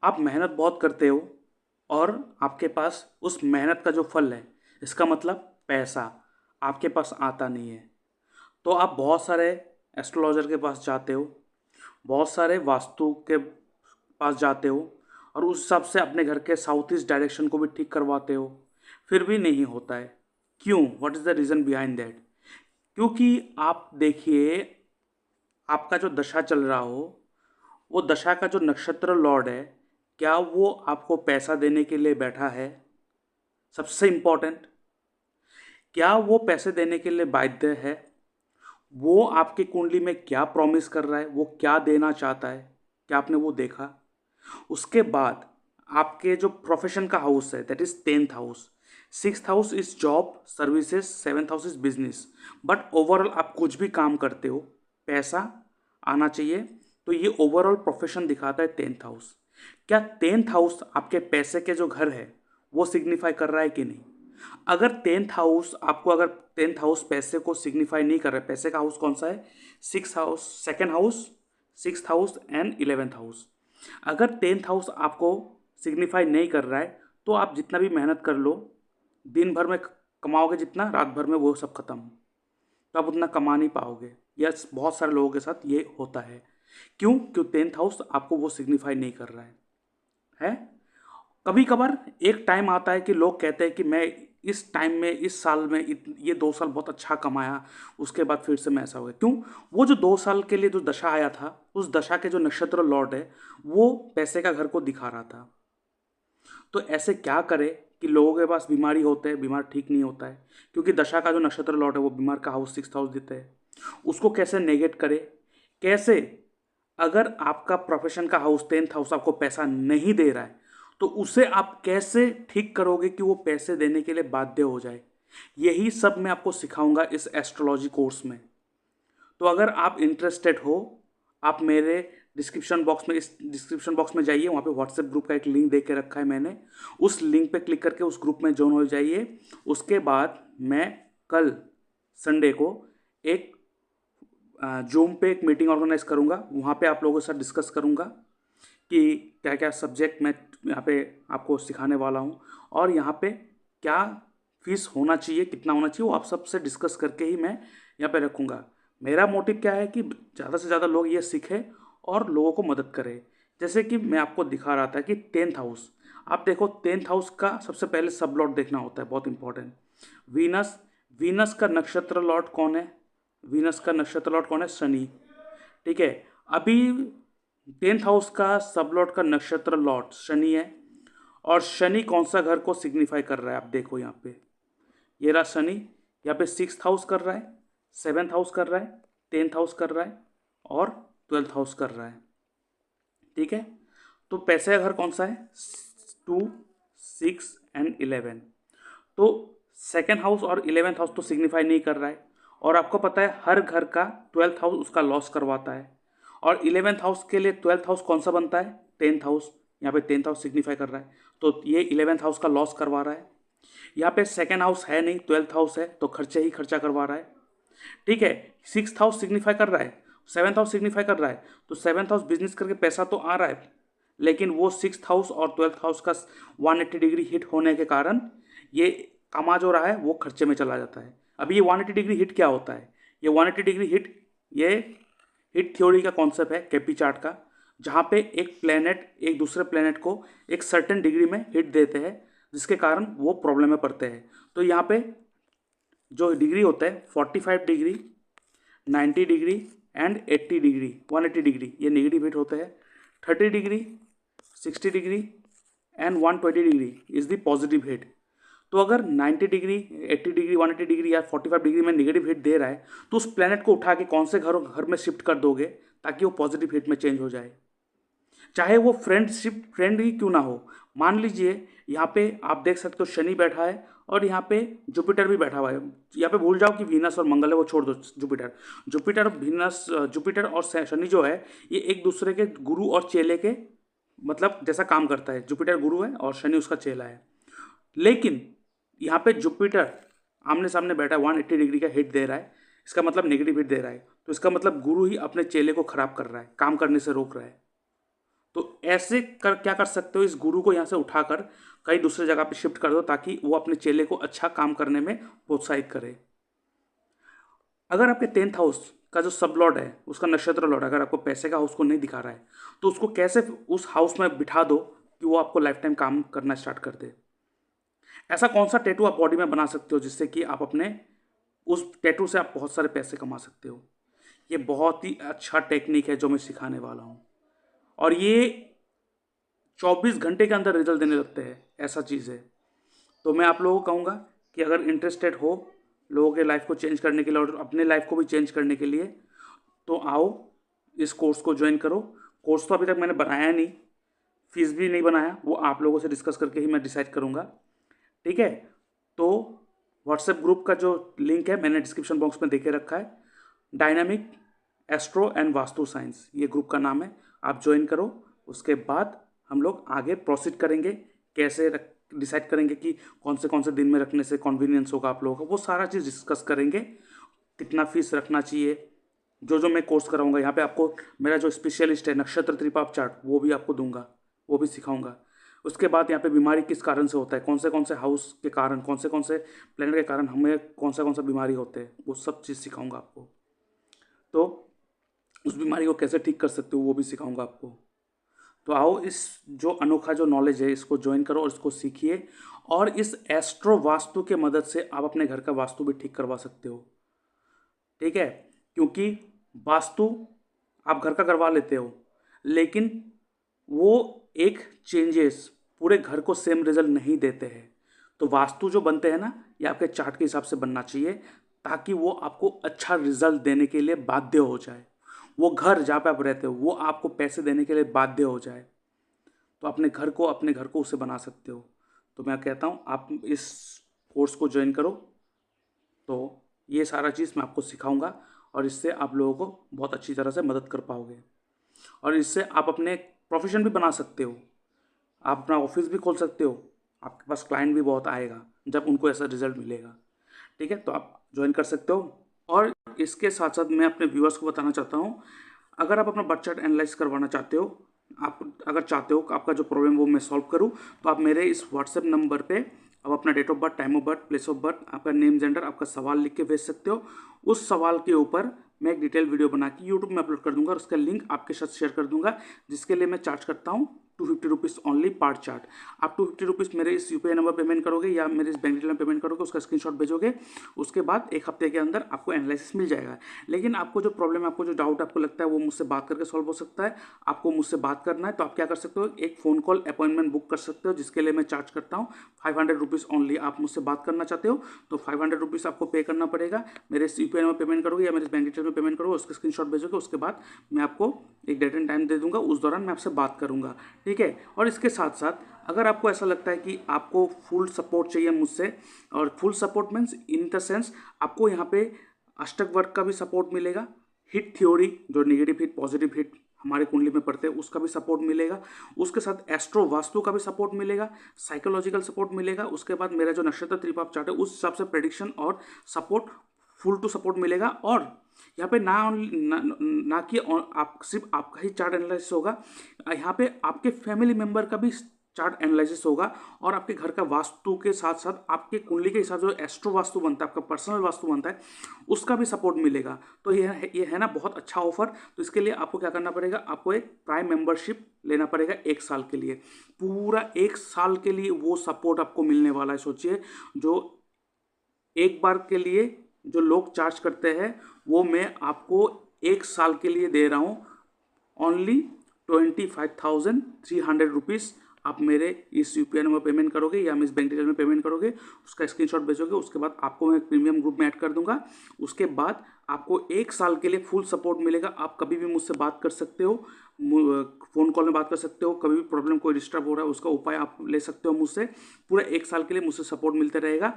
आप मेहनत बहुत करते हो और आपके पास उस मेहनत का जो फल है, इसका मतलब पैसा आपके पास आता नहीं है। तो आप बहुत सारे एस्ट्रोलॉजर के पास जाते हो, बहुत सारे वास्तु के पास जाते हो और उस हिसाब से अपने घर के साउथ ईस्ट डायरेक्शन को भी ठीक करवाते हो, फिर भी नहीं होता है। क्यों? What is the reason behind that? क्योंकि आप देखिए, आपका जो दशा चल रहा हो, वो दशा का जो नक्षत्र लॉर्ड है, क्या वो आपको पैसा देने के लिए बैठा है? सबसे इम्पोर्टेंट, क्या वो पैसे देने के लिए बाध्य है? वो आपकी कुंडली में क्या प्रॉमिस कर रहा है, वो क्या देना चाहता है, क्या आपने वो देखा? उसके बाद आपके जो प्रोफेशन का हाउस है, that is 10th house. 6th house is job services, 7th house is business. But overall आप कुछ भी काम करते हो, पैसा आना चाहिए। तो ये ओवरऑल प्रोफेशन दिखाता है 10th हाउस। क्या 10th हाउस आपके पैसे के जो घर है वो सिग्निफाई कर रहा है कि नहीं? अगर 10th हाउस आपको, अगर 10th हाउस पैसे को सिग्निफाई नहीं कर रहा है, पैसे का हाउस कौन सा है? 6th house, 2nd house, 6th house and 11th house. अगर 10th हाउस आपको सिग्निफाई नहीं कर रहा है, तो आप जितना भी मेहनत कर लो, दिन भर में कमाओगे जितना, रात भर में वो सब खत्म, तो आप उतना कमा नहीं पाओगे। यस, बहुत सारे लोगों के साथ ये होता है। क्यों? 10th हाउस आपको वो सिग्निफाई नहीं कर रहा है। कभी कभार एक टाइम आता है कि लोग कहते हैं कि मैं इस टाइम में, इस साल में ये 2 साल बहुत अच्छा कमाया, उसके बाद फिर से मैं ऐसा हो गया। क्यों? वो जो 2 साल के लिए जो दशा आया था, उस दशा के जो नक्षत्र लॉर्ड है, वो पैसे का घर को दिखा रहा था। तो ऐसे क्या करे कि लोगों के पास बीमारी होते हैं, बीमार ठीक नहीं होता है, क्योंकि दशा का जो नक्षत्र लॉर्ड है वो बीमार का हाउस 6th हाउस देते हैं। उसको कैसे नेगेट करे? कैसे? अगर आपका प्रोफेशन का हाउस 10th हाउस आपको पैसा नहीं दे रहा है, तो उसे आप कैसे ठीक करोगे कि वो पैसे देने के लिए बाध्य हो जाए? यही सब मैं आपको सिखाऊंगा इस एस्ट्रोलॉजी कोर्स में। तो अगर आप इंटरेस्टेड हो, आप मेरे डिस्क्रिप्शन बॉक्स में, इस डिस्क्रिप्शन बॉक्स में जाइए, वहाँ पे व्हाट्सएप ग्रुप का एक लिंक दे के रखा है मैंने। उस लिंक पे क्लिक करके उस ग्रुप में ज्वाइन हो जाइए। उसके बाद मैं कल संडे को एक जूम पे एक मीटिंग ऑर्गेनाइज करूँगा, वहाँ पे आप लोगों के साथ डिस्कस करूँगा कि क्या क्या सब्जेक्ट मैं यहाँ पे आपको सिखाने वाला हूँ, और यहाँ पे क्या फीस होना चाहिए, कितना होना चाहिए, वो आप सबसे डिस्कस करके ही मैं यहाँ पे रखूँगा। मेरा मोटिव क्या है कि ज़्यादा से ज़्यादा लोग ये सीखें और लोगों को मदद करें। जैसे कि मैं आपको दिखा रहा था कि 10th हाउस, आप देखो 10th हाउस का सबसे पहले सब लॉर्ड देखना होता है, बहुत इंपॉर्टेंट। वीनस, वीनस का नक्षत्र लॉर्ड कौन है? वीनस का नक्षत्र लॉर्ड कौन है? शनि। ठीक है। अभी 10th हाउस का सब लॉर्ड का नक्षत्र लॉर्ड शनि है, और शनि कौन सा घर को सिग्निफाई कर रहा है? आप देखो यहाँ पे, ये रहा शनि। यहाँ पे 6th हाउस कर रहा है, 7th हाउस कर रहा है, 10th हाउस कर रहा है और 12th हाउस कर रहा है। ठीक है। तो पैसे का घर कौन सा है? 2, 6 एंड 11। तो 2nd हाउस और 11th हाउस तो सिग्निफाई नहीं कर रहा है, और आपको पता है हर घर का 12th हाउस उसका लॉस करवाता है। और 11th हाउस के लिए 12th हाउस कौन सा बनता है? 10th house. यहाँ पे 10th हाउस सिग्निफाई कर रहा है, तो ये 11th हाउस का लॉस करवा रहा है। यहाँ पे 2nd हाउस है नहीं, 12th हाउस है, तो खर्चे ही खर्चा करवा रहा है। ठीक है। 6th हाउस सिग्निफाई कर रहा है, 7th हाउस सिग्निफाई कर रहा है, तो 7th हाउस बिजनेस करके पैसा तो आ रहा है, लेकिन वो 6th हाउस और 12th हाउस का 180 डिग्री हिट होने के कारण ये कमा जो रहा है वो खर्चे में चला जाता है। अभी ये 180 डिग्री हिट क्या होता है? ये 180 डिग्री हिट, ये हिट थ्योरी का कॉन्सेप्ट है केपी चार्ट का, जहाँ पे एक प्लेनेट एक दूसरे प्लेनेट को एक सर्टेन डिग्री में हिट देते हैं, जिसके कारण वो प्रॉब्लम में पड़ते हैं। तो यहाँ पे जो डिग्री होता है 45 degree, 90 degree and 80 degree, 180 degree, ये नेगेटिव हिट होते हैं। 30 degree, 60 degree and 120 degree is the positive hit. तो अगर 90 डिग्री, 80 डिग्री, 180 डिग्री या 45 डिग्री में नेगेटिव हिट दे रहा है, तो उस प्लेनेट को उठा के कौन से घर घर में शिफ्ट कर दोगे ताकि वो पॉजिटिव हिट में चेंज हो जाए? चाहे वो फ्रेंडशिप फ्रेंड ही क्यों ना हो। मान लीजिए यहाँ पे आप देख सकते हो शनि बैठा है और यहाँ पे जुपिटर भी बैठा हुआ है। यहाँ पे भूल जाओ कि वीनस और मंगल है, वो छोड़ दो। जुपिटर, जुपिटर वीनस, जुपिटर और शनि जो है, ये एक दूसरे के गुरु और चेले के मतलब जैसा काम करता है। जुपिटर गुरु है और शनि उसका चेला है। लेकिन यहाँ पे जुपिटर आमने सामने बैठा है, 180 डिग्री का हिट दे रहा है, इसका मतलब नेगेटिव हिट दे रहा है, तो इसका मतलब गुरु ही अपने चेले को खराब कर रहा है, काम करने से रोक रहा है। तो ऐसे कर क्या कर सकते हो, इस गुरु को यहाँ से उठाकर कहीं दूसरे जगह पे शिफ्ट कर दो ताकि वो अपने चेले को अच्छा काम करने में प्रोत्साहित करे। अगर आपके 10th हाउस का जो सब लॉर्ड है, उसका नक्षत्र लॉर्ड अगर आपको पैसे का हाउस को नहीं दिखा रहा है, तो उसको कैसे उस हाउस में बिठा दो कि वो आपको लाइफ टाइम काम करना स्टार्ट कर दे। ऐसा कौन सा टैटू आप बॉडी में बना सकते हो जिससे कि आप अपने उस टैटू से आप बहुत सारे पैसे कमा सकते हो। ये बहुत ही अच्छा टेक्निक है जो मैं सिखाने वाला हूँ, और ये 24 घंटे के अंदर रिजल्ट देने लगते हैं, ऐसा चीज़ है। तो मैं आप लोगों को कहूँगा कि अगर इंटरेस्टेड हो लोगों के लाइफ को चेंज करने के लिए और अपने लाइफ को भी चेंज करने के लिए, तो आओ इस कोर्स को ज्वाइन करो। कोर्स तो अभी तक मैंने बनाया नहीं, फीस भी नहीं बनाया, वो आप लोगों से डिस्कस करके ही मैं डिसाइड करूँगा, ठीक है। तो व्हाट्सएप ग्रुप का जो लिंक है मैंने डिस्क्रिप्शन बॉक्स में देके रखा है, dynamic astro and vastu science ये ग्रुप का नाम है। आप ज्वाइन करो, उसके बाद हम लोग आगे प्रोसीड करेंगे, कैसे डिसाइड करेंगे कि कौन से दिन में रखने से कन्वीनियंस होगा आप लोगों को, वो सारा चीज़ डिस्कस करेंगे। कितना फीस रखना चाहिए, जो मैं कोर्स कराऊंगा यहाँ पे आपको, मेरा जो स्पेशलिस्ट है नक्षत्र त्रिपाप चार्ट वो भी आपको दूंगा, वो भी सिखाऊंगा। उसके बाद यहाँ पे बीमारी किस कारण से होता है, कौन से हाउस के कारण, कौन से प्लैनेट के कारण हमें कौन सा बीमारी होते हैं, वो सब चीज़ सिखाऊंगा आपको। तो उस बीमारी को कैसे ठीक कर सकते हो वो भी सिखाऊंगा आपको। तो आओ इस जो अनोखा जो नॉलेज है इसको ज्वाइन करो और इसको सीखिए, और इस एस्ट्रो वास्तु के मदद से आप अपने घर का वास्तु भी ठीक करवा सकते हो, ठीक है। क्योंकि वास्तु आप घर का करवा लेते हो, लेकिन वो एक चेंजेस पूरे घर को सेम रिजल्ट नहीं देते हैं। तो वास्तु जो बनते हैं ना, ये आपके चार्ट के हिसाब से बनना चाहिए ताकि वो आपको अच्छा रिजल्ट देने के लिए बाध्य हो जाए, वो घर जहाँ पे आप रहते हो वो आपको पैसे देने के लिए बाध्य हो जाए। तो अपने घर को उसे बना सकते हो। तो मैं कहता हूँ आप इस कोर्स को ज्वाइन करो, तो ये सारा चीज़ मैं आपको सिखाऊंगा और इससे आप लोगों को बहुत अच्छी तरह से मदद कर पाओगे, और इससे आप अपने प्रोफेशन भी बना सकते हो, आप अपना ऑफिस भी खोल सकते हो, आपके पास क्लाइंट भी बहुत आएगा जब उनको ऐसा रिजल्ट मिलेगा, ठीक है। तो आप ज्वाइन कर सकते हो। और इसके साथ साथ मैं अपने व्यूअर्स को बताना चाहता हूँ, अगर आप अपना बर्थ चार्ट एनालाइज करवाना चाहते हो, आप अगर चाहते हो कि आपका जो प्रॉब्लम वो मैं सॉल्व करूँ, तो आप मेरे इस व्हाट्सएप नंबर पे आप अपना date of birth, time of birth, place of birth, आपका नेम, जेंडर, आपका सवाल लिख के भेज सकते हो। उस सवाल के ऊपर मैं एक डिटेल वीडियो बना के यूट्यूब में अपलोड कर दूंगा और उसका लिंक आपके साथ शेयर कर दूंगा, जिसके लिए मैं चार्ज करता हूँ 250 रुपीज़ ओनली पर चार्ट। आप 250 रुपीज़ मेरे इस यूपीआई नंबर पेमेंट करोगे या मेरे इस बैंक डिटेल में पेमेंट करोगे, उसका स्क्रीनशॉट भेजोगे, उसके बाद एक हफ्ते के अंदर आपको एनालिसिस मिल जाएगा। लेकिन आपको जो प्रॉब्लम है, आपको जो डाउट आपको लगता है वो मुझसे बात करके सॉल्व हो सकता है। आपको मुझसे बात करना है तो आप क्या कर सकते हो, एक फ़ोन कॉल अपॉइंटमेंट बुक कर सकते हो, जिसके लिए मैं चार्ज करता हूँ 500 रुपीज़ ओनली। आप मुझसे बात करना चाहते हो तो 500 रुपीज़ आपको पे करना पड़ेगा। मेरे इस यूपीआई में पेमेंट करोगे या मेरे बैंक डिटेल में पेमेंट करोगे, उसका स्क्रीनशॉट भेजोगे, उसके बाद मैं आपको एक डेट एंड टाइम दे दूंगा, उस दौरान मैं आपसे बात करूंगा, ठीक है। और इसके साथ साथ अगर आपको ऐसा लगता है कि आपको फुल सपोर्ट चाहिए मुझसे, और full support means in the sense आपको यहाँ पे अष्टक वर्क का भी सपोर्ट मिलेगा, हिट थ्योरी जो नेगेटिव हिट पॉजिटिव हिट हमारे कुंडली में पड़ते हैं उसका भी सपोर्ट मिलेगा, उसके साथ एस्ट्रो वास्तु का भी सपोर्ट मिलेगा, साइकोलॉजिकल सपोर्ट मिलेगा, उसके बाद मेरा जो नक्षत्र त्रिपाप चार्ट है उस हिसाब से प्रेडिक्शन और सपोर्ट फुल टू सपोर्ट मिलेगा। और यहाँ पे ना कि आप सिर्फ आपका ही चार्ट एनालिसिस होगा, यहाँ पे आपके फैमिली मेंबर का भी चार्ट एनालिसिस होगा, और आपके घर का वास्तु के साथ साथ आपके कुंडली के हिसाब से जो एस्ट्रो वास्तु बनता है, आपका पर्सनल वास्तु बनता है, उसका भी सपोर्ट मिलेगा। तो ये है ना बहुत अच्छा ऑफर। तो इसके लिए आपको क्या करना पड़ेगा, आपको एक प्राइम मेंबरशिप लेना पड़ेगा 1 साल के लिए, पूरा 1 साल के लिए वो सपोर्ट आपको मिलने वाला है। सोचिए, जो एक बार के लिए जो लोग चार्ज करते हैं वो मैं आपको 1 साल के लिए दे रहा हूँ ओनली 25,300 रुपीज़। आप मेरे इस यूपीआई नंबर पेमेंट करोगे या इस बैंक डिटेल में पेमेंट करोगे, उसका स्क्रीनशॉट भेजोगे, उसके बाद आपको मैं प्रीमियम ग्रुप में ऐड कर दूंगा। उसके बाद आपको 1 साल के लिए फुल सपोर्ट मिलेगा। आप कभी भी मुझसे बात कर सकते हो, फ़ोन कॉल में बात कर सकते हो, कभी भी प्रॉब्लम कोई डिस्टर्ब हो रहा है उसका उपाय आप ले सकते हो मुझसे। पूरा 1 साल के लिए मुझसे सपोर्ट मिलता रहेगा।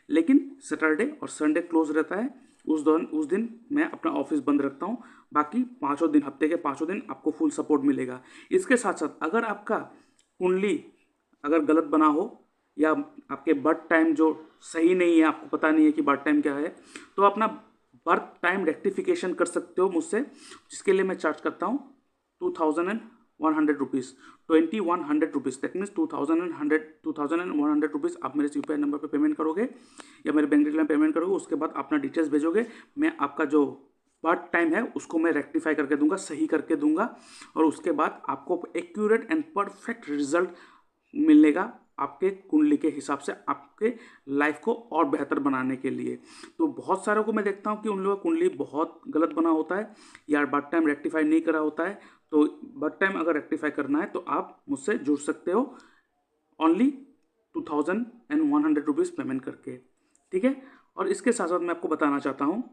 लेकिन सैटरडे और संडे क्लोज रहता है, उस दिन मैं अपना ऑफिस बंद रखता हूँ। बाकी 5 दिन, हफ्ते के 5 दिन आपको फुल सपोर्ट मिलेगा। इसके साथ साथ अगर आपका कुंडली अगर गलत बना हो या आपके बर्थ टाइम जो सही नहीं है, आपको पता नहीं है कि बर्थ टाइम क्या है, तो अपना बर्थ टाइम रेक्टिफिकेशन कर सकते हो मुझसे, जिसके लिए मैं चार्ज करता हूँ ₹2100, 2100 दैट मीन्स 2100 रुपीज़ आप मेरे UPI नंबर पे पेमेंट करोगे या मेरे बैंक डिटेल में पेमेंट करोगे। उसके बाद अपना डिटेल्स भेजोगे, मैं आपका जो बर्थ टाइम है उसको मैं रेक्टिफाई करके दूंगा, सही करके दूंगा, और उसके बाद आपको एक्यूरेट एंड परफेक्ट रिजल्ट मिलेगा आपके कुंडली के हिसाब से, आपके लाइफ को और बेहतर बनाने के लिए। तो बहुत सारों को मैं देखता हूँ कि उन लोगों का कुंडली बहुत गलत बना होता है या बर्थ टाइम रेक्टिफाई नहीं करा होता है। तो बर्थ टाइम अगर रेक्टिफाई करना है तो आप मुझसे जुड़ सकते हो ओनली 2100 रुपीज़ पेमेंट करके, ठीक है। और इसके साथ साथ मैं आपको बताना चाहता हूँ,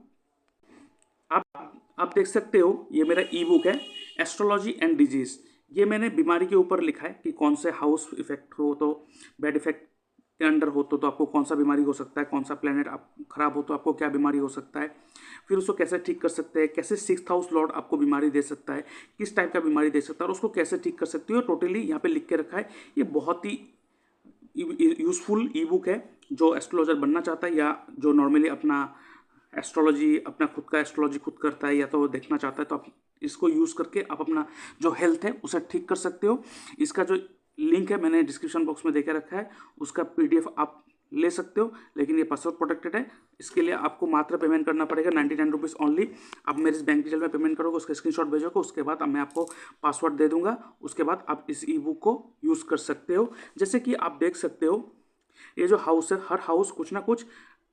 आप देख सकते हो ये मेरा ई बुक है एस्ट्रोलॉजी एंड डिजीज़। ये मैंने बीमारी के ऊपर लिखा है कि कौन से हाउस इफेक्ट हो तो बैड इफेक्ट के अंडर हो तो आपको कौन सा बीमारी हो सकता है, कौन सा प्लेनेट आप खराब हो तो आपको क्या बीमारी हो सकता है, फिर उसको कैसे ठीक कर सकते हैं, कैसे 6th हाउस लॉर्ड आपको बीमारी दे सकता है, किस टाइप का बीमारी दे सकता है और उसको कैसे ठीक कर सकते हो, टोटली यहाँ पे लिख के रखा है। ये बहुत ही यूज़फुल ई बुक है जो एस्ट्रोलॉजर बनना चाहता है या जो नॉर्मली अपना एस्ट्रोलॉजी, अपना खुद का एस्ट्रोलॉजी खुद करता है या तो वो देखना चाहता है, तो आप इसको यूज़ करके आप अपना जो हेल्थ है उसे ठीक कर सकते हो। इसका जो लिंक है मैंने डिस्क्रिप्शन बॉक्स में देके रखा है, उसका PDF आप ले सकते हो, लेकिन ये पासवर्ड प्रोटेक्टेड है। इसके लिए आपको मात्र पेमेंट करना पड़ेगा 99 रुपीज़ ओनली। आप मेरे इस बैंक डिटेल में पेमेंट करोगे, उसका स्क्रीनशॉट भेजोगे, उसके बाद मैं आपको पासवर्ड दे दूंगा, उसके बाद आप इस ई बुक को यूज़ कर सकते हो। जैसे कि आप देख सकते हो ये जो हाउस है, हर हाउस कुछ ना कुछ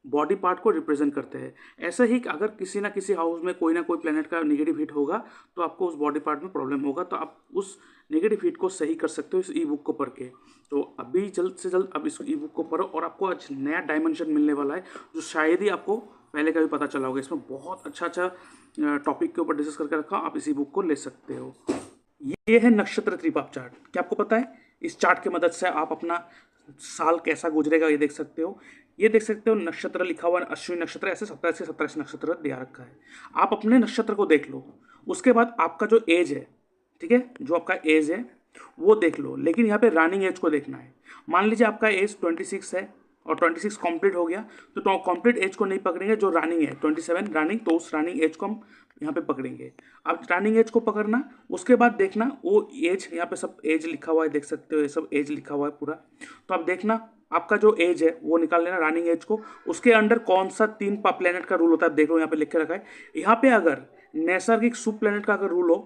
बॉडी पार्ट को रिप्रेजेंट करते हैं। ऐसे ही अगर किसी ना किसी हाउस में कोई ना कोई प्लेनेट का नेगेटिव हिट होगा तो आपको उस बॉडी पार्ट में प्रॉब्लम होगा, तो आप उस नेगेटिव हिट को सही कर सकते हो इस ई बुक को पढ़ के। तो अभी जल्द से जल्द आप इस ई बुक को पढ़ो और आपको आज नया डायमेंशन मिलने वाला है जो शायद ही आपको पहले कभी पता चला होगा। इसमें बहुत अच्छा टॉपिक के ऊपर डिस्कस करके रखा, आप इस ई बुक को ले सकते हो। ये है नक्षत्र त्रिपाप चार्ट। क्या आपको पता है इस चार्ट की मदद से आप अपना साल कैसा गुजरेगा ये देख सकते हो। ये देख सकते हो नक्षत्र लिखा हुआ है, अश्विनी नक्षत्र, ऐसे 27 से 27 नक्षत्र दिया रखा है। आप अपने नक्षत्र को देख लो, उसके बाद आपका जो एज है, ठीक है, जो आपका एज है वो देख लो, लेकिन यहाँ पे रनिंग एज को देखना है। मान लीजिए आपका एज 26 है और 26 कंप्लीट हो गया, तो कंप्लीट एज को नहीं पकड़ेंगे, जो रनिंग है 27 रनिंग, तो उस रनिंग एज को हम यहाँ पे पकड़ेंगे। अब रनिंग एज को पकड़ना, उसके बाद देखना वो एज, यहाँ पे सब एज लिखा हुआ है, देख सकते हो ये सब एज लिखा हुआ है पूरा। तो आप देखना आपका जो एज है वो निकाल लेना रनिंग एज को, उसके अंडर कौन सा 3 प्लेनेट का रूल होता है देख लो, यहाँ पे लिख के रखा है। यहाँ पे अगर नैसर्गिक शुभ प्लेनेट का अगर रूल हो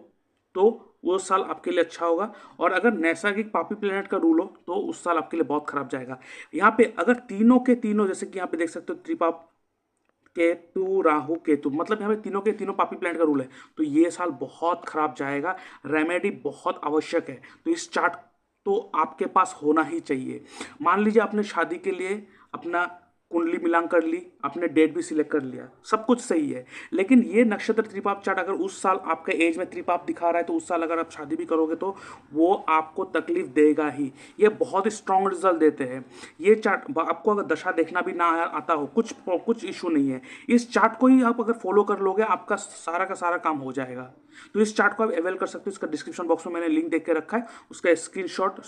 तो वो साल आपके लिए अच्छा होगा, और अगर नैसर्गिक पापी प्लेनेट का रूल हो तो उस साल आपके लिए बहुत खराब जाएगा। यहाँ पे अगर तीनों के तीनों, जैसे कि यहाँ पे देख सकते हो त्रिपाप, केतु, राहु, केतु, मतलब यहाँ पे तीनों के तीनों पापी प्लेनेट का रूल है, तो ये साल बहुत खराब जाएगा। रेमेडी बहुत आवश्यक है, तो इस चार्ट तो आपके पास होना ही चाहिए। मान लीजिए आपने शादी के लिए अपना कुंडली मिलान कर ली, आपने डेट भी सिलेक्ट कर लिया, सब कुछ सही है, लेकिन ये नक्षत्र त्रिपाप चार्ट अगर उस साल आपके एज में त्रिपाप दिखा रहा है तो उस साल अगर आप शादी भी करोगे तो वो आपको तकलीफ देगा ही। ये बहुत स्ट्रॉन्ग रिजल्ट देते हैं ये चार्ट। आपको अगर दशा देखना भी ना आता हो, कुछ इशू नहीं है, इस चार्ट को ही आप अगर फॉलो कर लोगे आपका सारा का सारा काम हो जाएगा। तो इस चार्ट को आप अवेल कर सकते हो, इसका डिस्क्रिप्शन बॉक्स में मैंने लिंक देख के रखा है, उसका स्क्रीनशॉट,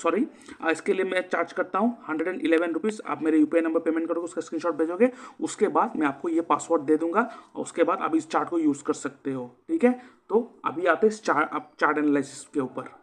इसके लिए मैं चार्ज करता हूँ 111 रुपीज़। आप मेरे UPI नंबर पेमेंट करोगे, उसका स्क्रीनशॉट भेजोगे, उसके बाद मैं आपको ये पासवर्ड दे दूंगा और उसके बाद आप इस चार्ट को यूज़ कर सकते हो, ठीक है। तो अभी आते हैं चार्ट एनालिसिस के ऊपर।